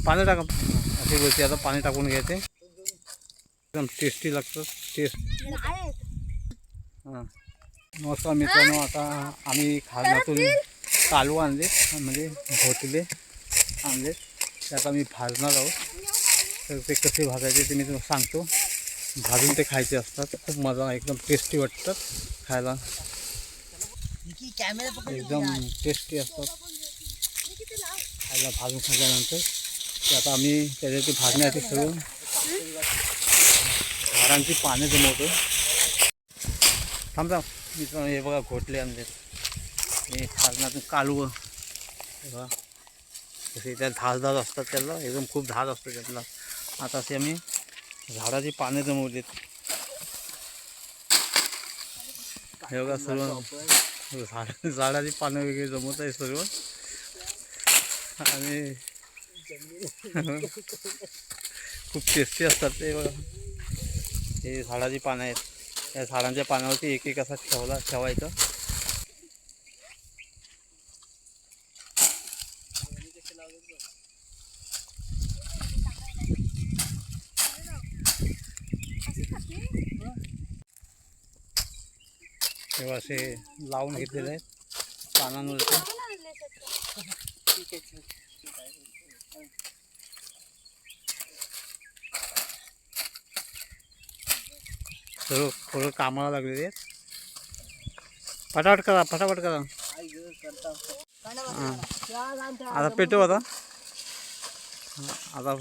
पाणी टाका अशी गोष्टी आता पाणी टाकून घ्यायचे एकदम टेस्टी लागतं टेस्ट। हां मस्त मित्रांनो आता आम्ही खाण्यातून कालू आणले म्हणजे घोटले आणले ते आता मी भाजणार आहोत। तर ते कसे भाजायचे ते मी तुम्हाला सांगतो। भाजून ते खायचे असतात खूप मजा एकदम टेस्टी वाटतात खायला एकदम टेस्टी असतात खायला भाजून खाल्ल्यानंतर। ते आता आम्ही त्याच्यावरती भाजण्यासाठी सर्व झाडांची पाने जमवतो। थांबता मित्रांनो हे बघा घोटले आणले हे खाजण्यातून कालू बघा तसे त्या धासधास असतात त्याला एकदम खूप धास असतो त्यातला। आता असे आम्ही झाडाची पाने जमवलीत हे बघा सर्व झाडाची पानं वगैरे जमवत आहे सर्व आणि खूप टेस्टी असतात ते बघा। हे झाडाची पानं आहेत त्या झाडांच्या पानावरती एक एक असा ठेवायचं। तेव्हा असे लावून घेतलेले आहेत पानांवरती। सर्व थोडं कामाला लागलेले आहेत फटाफट करा फटाफट करा। आता पेटव आता आता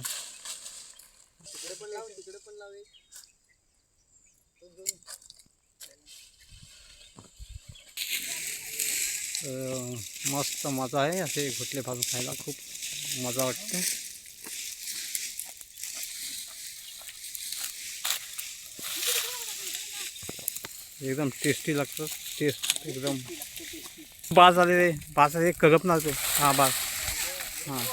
मस्त मजा आहे असे घोटले भाजून खायला खूप मजा वाटते। एकदम टेस्टी लागतं टेस्ट एकदम बाज झाले बाज एक करपणार ते हां बाज हां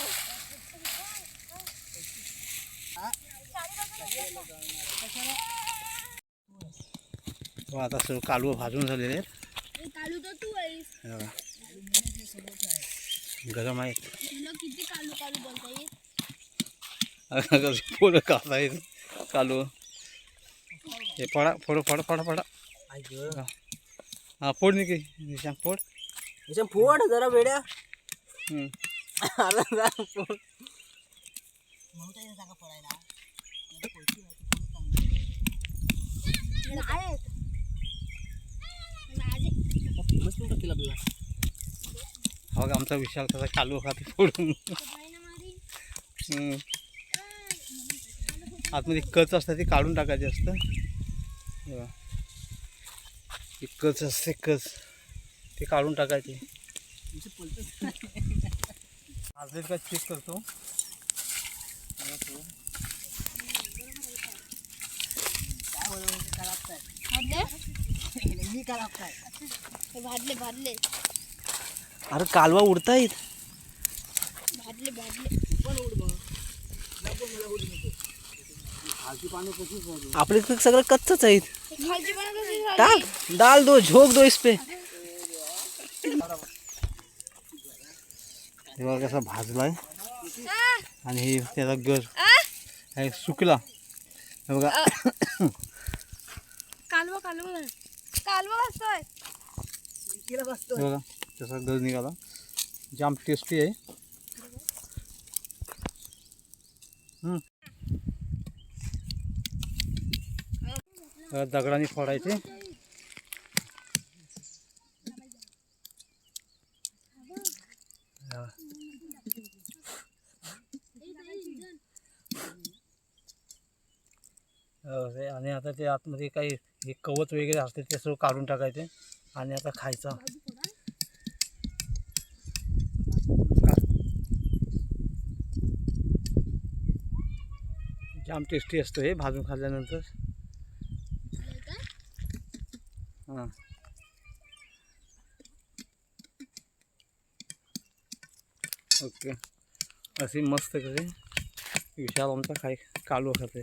आता सर्व कालू भाजून झालेले आहेत गरम आहेत पोरं खात आहेत कालू हे फडा फोड फड फडा फडा हां फोड निघे निशांग फोड निशांग फोड जरा वेड्या हो का आमचा विशाल कसा कालू खाते फोडून आतमध्ये कच असतं ते काढून टाकायचे असतं कच असते कच ते काढून टाकायचे। आज का चेक करतो भाजले भाजले अरे कालवा उडतायत भाजले भाजले आपले सगळं कच्चच आहेत। भाजी पण कशी झाली टाक डाल दो झोक दो इस पे हे बघा कसा भाजलाय आणि हे त्याचा गर हे सुकला हे बघा कालवा कालवा कालवा असतोय हे बघा त्याचा गर निघाला जाम टेस्टी आहे। दगडाने फोडायचे आणि आता ते आतमध्ये काही हे कवच वगैरे असते ते सर्व काढून टाकायचे आणि आता खायचा जाम टेस्टी असतो हे भाजून खाल्ल्यानंतर। हां ओके अशी मस्त कसे विशाल आमचा कालू खाते।